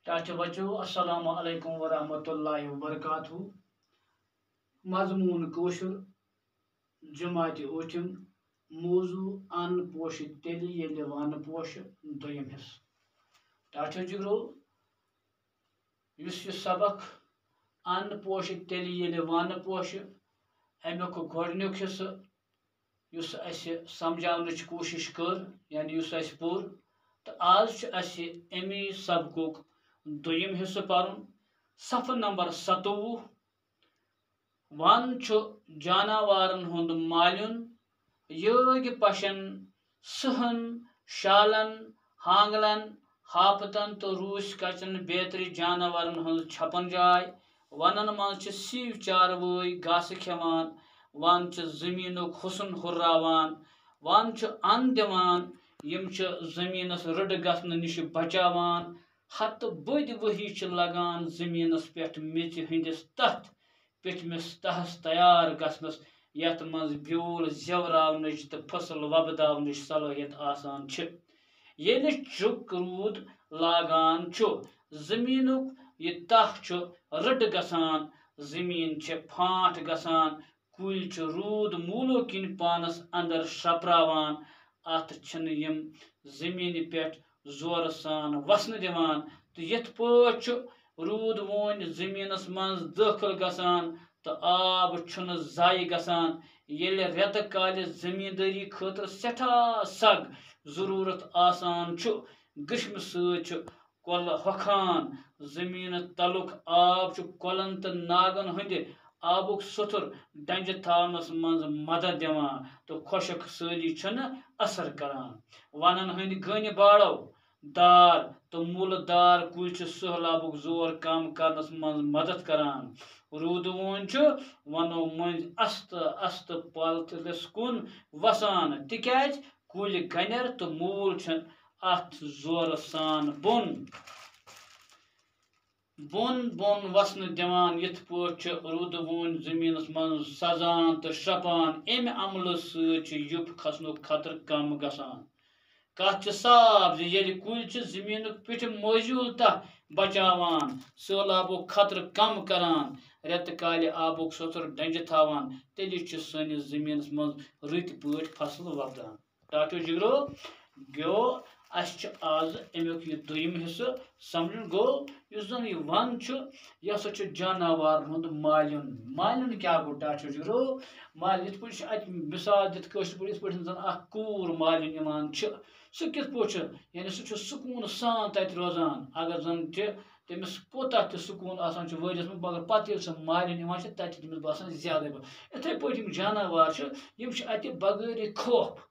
चाचा बच्चों अस्सलाम वालेकुम वरहमतुल्लाहि वबरकातुहू मजमून कोशुर जमात ऊठिम मौजू अन पोश तेली येले वन पोश दोयम हिस चाचा जिगरो युस सबक अन पोश तेली येले वन पोश अमुक गोडनुक हिस युस असे समझावनच कोशिश कर यानी युस अस पोर तो आज असे अमी सबकुक दोयम हिस्स पारुन सफ़र नंबर 27 वन जानवारन हुंद माल्युन योग पशन सहन शालन हांगलन हापतन तो रूस कचन बेतरी जानवरन हुंद छपन जाय वनन मज सीव चारवई घास खेवान वन जमीनुक हुसन हुर्रावान one on Diwan Yama जमीनस rod गसन निश बचावान हत बद वही लगान जमीनस पे मेच हंदिस तथ पिटमिस तहस तैयार गसनस यथ मज ब्यूल जवरावनच तो फसल वबदावनच सलाहियत आसान येले चुक रूद लागान जमीनुक ये तह रड गसान जमीन फाट गसान कुल रूद मूलो किन पानस अंदर शपरावान अत यम जमीन पे जोर सान वसन दिवान तो यथ पच रूद वोन जमीनस मज दाखिल गसान तो आब छुन जाय गसान येले रेत काले जमींदारी खतर सठा सग जरूरत आसान ग्रीष्म सच कोल हखान जमीन तलुक आब कोलन तो नागन हंद आबुक सुथुर डंज थावनस मज मदद दिवान तो खुशक साली असर करान वनन हंद गन बाड़ो दार तो मूलदार कुल सहलाबुक जोर कम करनस मज मदद करान रूद वोन वनो मज अस्त अस्त पलतलिस कुन वसान तिक्याज कुल गनर तो मूल अथ जोर सान बोन बोन बोन वसन दिवान यथ पट रूद वोन जमीनस मज सजान तो शपान अम अमल युप खसनुक खतर कम गसान कत साफ ये कुल जमीन पिठ मौजूल तह बचावान सैलाबुक खतर कम करान रेत काले आबुक सतुर डंज थावान तेली सैनिस जमीनस मज रत पे फसल वपदान टाटो जिगरो गो आज अमुक यह दोयम हिस्स समझन गो जन यह वन यह जानवर हुंद माल्युन माल्युन क्या गो टाटो जिगरो माल इत पे मिसाल दित पे जन कूर माल्युन इमान सह कित पे यानी सह सुकून सान तत रोजान अगर जन तमिस कोता सुकून आसान वरियस मगर पत्त सह माल्युन इमान तत तमिस बासान ज्यादा इथे पे जानवर बगैर खौफ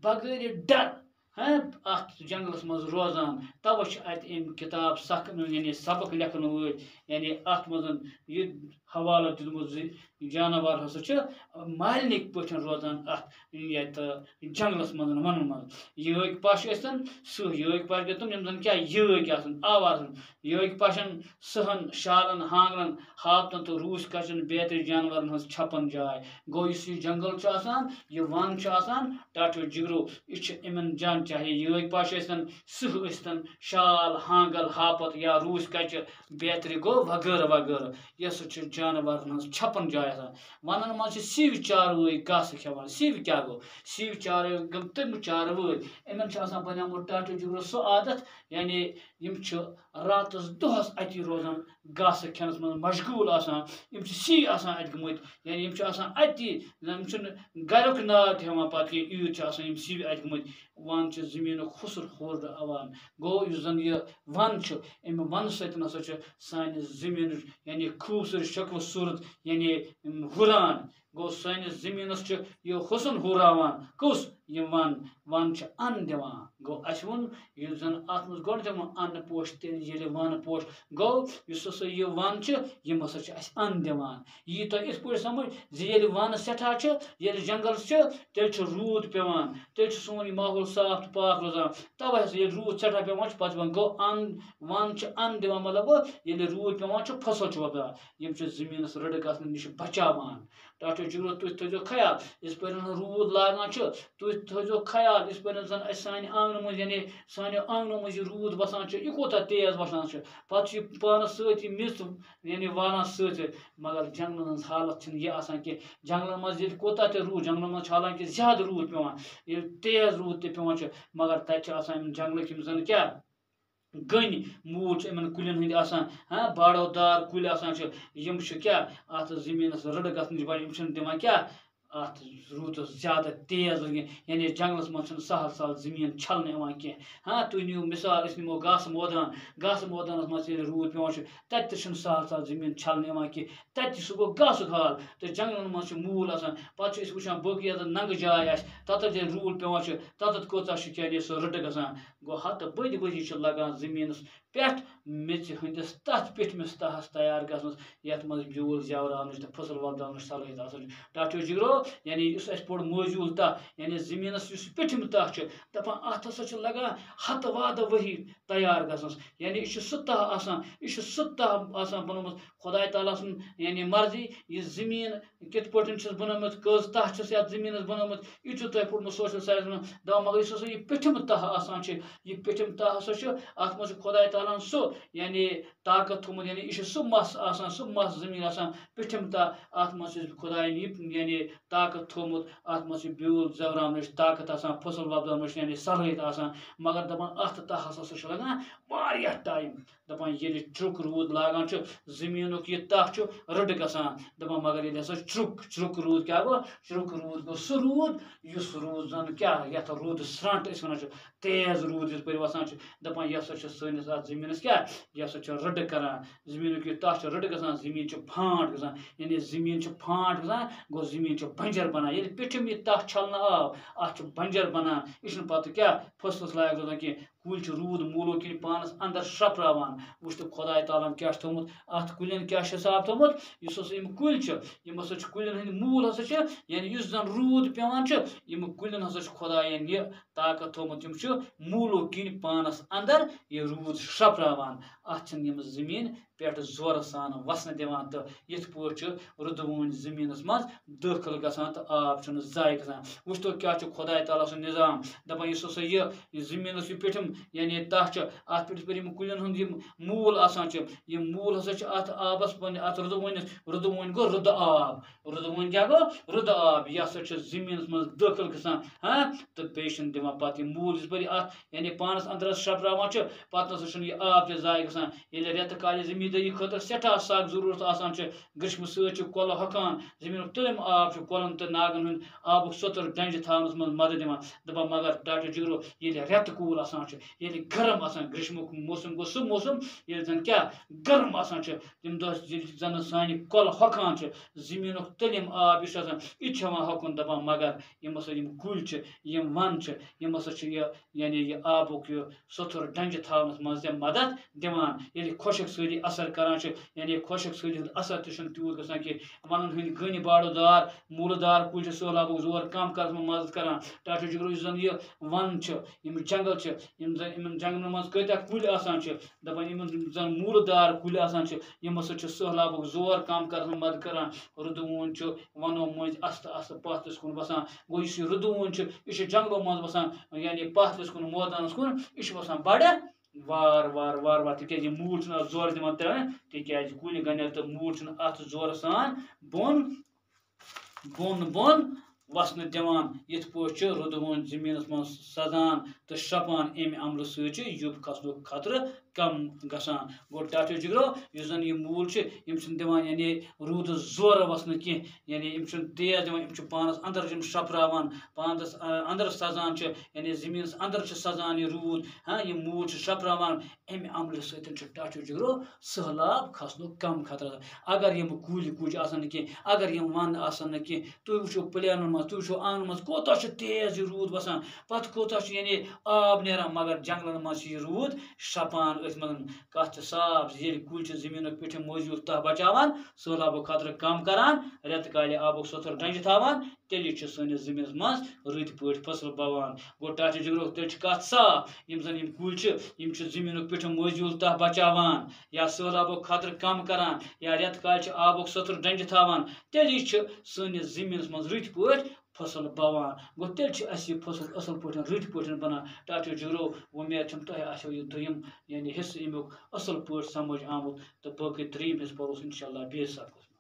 बगैर डर अत जंगलस मज रोजान तवे अम किताब सख यानी सबक लिखन वल यानी अत मज यह हवाला दितमुत जानवर हसा मालिक पे रोजान अत जंगलस मज वन मज यक पश सह यक पश गई तुम जन क्या यक आवाज यक पशन सहन शालन हांगलन हापतन तो रूस कचन बेहतर जानवर हज छपन जाय गो यह जंगल यह वन टाटो जिगरो यह इन जान चाहे यक पश सह शाल हांगल हापत या रूस कच बेहतर गो वगैरह वगैरह यह जानवर हज छपन जाय वन मज सिव चारवई घास खेवान सिव क्या गो सिव चार तम चारवई इन बनियामुत टाटो जिगरो सह आदत यानी रातस दोहस अति रोजान घास खेनस मज मशगूल आसान सी आसान अत गमत यानी अति गरुक नाव तवान पे ईद सिव अत गमत वन जमीन खुसर हुर अवान गो जन यह वन अमि वन ससा सान जमीन यानी खूबसूरत शक्ल सूरत यानी हुरान गो सानिस जमीनस यह हुसन हुरावान कुस यह वन वन अन दिवान गो अस वोन यह जन अत मज गोड दिवान अन पोश तेल ये वन पोश गो यह वन यम हसा अन दिवान यह तो इत पे समझ ये वन सठा ये जंगल तेल रूद पेवान तेल सोन यह माहौल साफ तो पाक रोजान तवे ये रूद सठा पेवान पे गो अन वन अन दिवान मतलब ये रूद पेवान फसल वपदान यम जमीनस रड़ गसन निश बचावान टाटो जिगरो तुह थो ख्याल इस पे रूद लागान तुह थो ख्याल इस पर जन सान आंगन मज यानी सान आंगन मज रूद बसान यह कोता तेज बसान पे पानस सत मिस यानी वालान सत मगर जंगलन हज हालत यह आसान कि जंगलन मज कोता रूद जंगलन मज हालांकि ज्यादा रूद पेवान तेज रूद पेवान मगर तत जंगल जन क्या गन मूल इन कुलिन हंद हाँ बाड़ो दार कुल क्या अत जमीनस रड़ गन दिवान क्या अत रूद ज्यादा तेज यानी जंगलस मज सहल सहल जमीन छलने कह हाँ तुम नीव मिसाल नमो घास मैदान मज रूद पेवान तत सहल सहल जमीन छलने कह तत सह गो घास हाल तो जंगलन मज मूल पे वुचान बी नंग जाय तत रूद पेवान तत कोता सह रड़ गसान गो हत बद बदी लगान जमीनस पे मेच हंदिस तथ पिठमिस तहस तैयार गस यथ मज ब्यूल जवरान तो फसल वपदान सलहियत टाटो जिगरो यानी पोड़ मौजूल तह यानी जमीनस पिठम तह दपान अत हसा लगान हत वाद वही तैयार गसनस यानी यह सह तह बनोमुत खुदा ताला सुन यानी मर्जी यह जमीन कित बनोमुत कज तह यथ जमीनस बनोमुत यह तुम पोड़मुत सोशल साइंस में दपा मगर यह पिठम तह यह पिठम तह हसा अत मज खुदा ताला सो यानी ताकत थोमुत यानी यह सह मस जमीन पिठम तह अत मज खुदा यानी ताकत थोमुत अत मज ब्यूल जवरान ताकत फसल वपदान यानी सलहियत मगर दपान अत तह हसा लगान वारिया टाइम दपान ये ट्रुक रूद लागान जमीन यह तह रड़ गसान दपान मगर ये हसा ट्रुक रूद क्या गो ट्रुक रूद गो सह रूद इस रूद जन क्या यथ रूद स्रंट वन तेज रूद इस पे वसान दपान यह हसा सैनिस अत जमीनस क्या यह हसा रड़ करान जमीन यह तह रड़ गसान जमीन फांट गसान यानी जमीन फांट गसान गो जमीन बंजर बनान ये पिठम यह तह छलना आव अत बंजर बनान यह पे क्या फसलस लायक रोजान कह कुल रूद मूलो किन पानस अंदर श्रपरावान वुच तो खुदा ताला क्या थोमुत अत कुलिन क्या हिसाब थोमुत इस कुल हसा कुलिन हंद मूल हसा यानी इस जन रूद पेवान यम कुलिन हसा खुदा यह ताकत थोमुत मूलो किन पानस अंदर यह रूद श्रपरावान अत जमीन पे जोर सान वसन दिवान तो यथ पे रुदवून जमीनस मज दाखिल गसान तो आब जाय गसान वुच तो क्या खुदा ताला सुन निजाम दपान इस यह जमीनस यह पिठम यानी तह अत पे कुलिन हंद मूल यह मूल हसा अत आबस अत रुदवून गो रुद आब रुदवून क्या गो रुद आब यह हसा जमीनस मज दाखिल गसान हाँ तो बे दिवान पे मूल इस पे अत यानी पानस अंदर श्रपरावान पे यह आब जाय गसान ये रेत काल जमींदारी खतर सठा सख जरूरत ग्रीष्म सल हकान जमीन तलिम आब कलन तो नागन हंद आबुक सोतर डंज थानस मज मदद दिवान दपान मगर टाटो जिगरो ये रेत कूल ये गर्म ग्रीष्मुक मौसम गो सह मौसम ये जन क्या गर्म तम दह जन सान कल हकान जमीन तलिम आब यह हकुन दपान मगर यम हसा कुल वन यम हसा यानी यह आबुक सोतर डंज थानस मज मदद दिवान ये खुशक सदी असर करान यानी खुशक सदी हंद असर तूत गसान कि वन हंद गन बाड़ोदार मूलदार कुल सैलाबुक जोर कम कर मदद करान टाटो जिगरो जन यह वन जंगल इन जंगल मज कत्या कुल दपान जन मूलदार कुल यम हसा सैलाबुक जोर कम कर मदद करान रुदवून वनो मज अस्त अस्त पथस कुन बसान गो इस रुदवून यह जंगलों मज बसान यानी पथस कुन मैदानस कुन यह बसान बड़ वार वार वार वार तक मूल जोर दिवान त्रान तक कुल गनर तो मूल अत जोर सान बोन बोन बोन वसन दिवान यथ पे रुदवून जमीनस मज सजान तो श्रपान अमि अमल युब खसन खतर कम गसान गो टाटो जिगरो इस जन यह मूल दिवान यानी रूद जोर वसन कह यानी तेज दिवान पानस अंदर श्रपरावान पानस अंदर सजान यानी जमीनस अंदर सजान यह रूद हाँ यह मूल श्रपरावान अमि अमल टाटो जिगरो सहलाब खसन कम खतर अगर यम कुल कुछ कह अगर यम वन कह तुम वो प्लेन मज तुम वो आंगन मज कोता तेज यह रूद बसान पत कोता यानी आब नेरान मगर जंगलन मज यह रूद श्रपान कत साफ ये कुल जमीन पिठ मौजूद तह बचावान सैलाबो खतर कम करान रेत काल आबुक सोतर डंज थावान तेली सैनिस जमीन मज रुद पे फसल बवान गो टाटो जिगरो तेल कत साफ यम जन कुल जमीन पिठ मौजूद तह बचावान या सैलाबो खतर कम करान या रेत काल आबुक सोतर डंज थावान तेली सैनिस जमीन मज रुद पे फसल बवान गो तेल फसल असल पे रट पे बनान टाटो जुरो उम्मीद तुह आसो यह दुम यानी हिस्स अमुक असल पे समझ आमुत तो बाकी त्रीम हिस्स परोस इंशाल्लाह बेस सबक।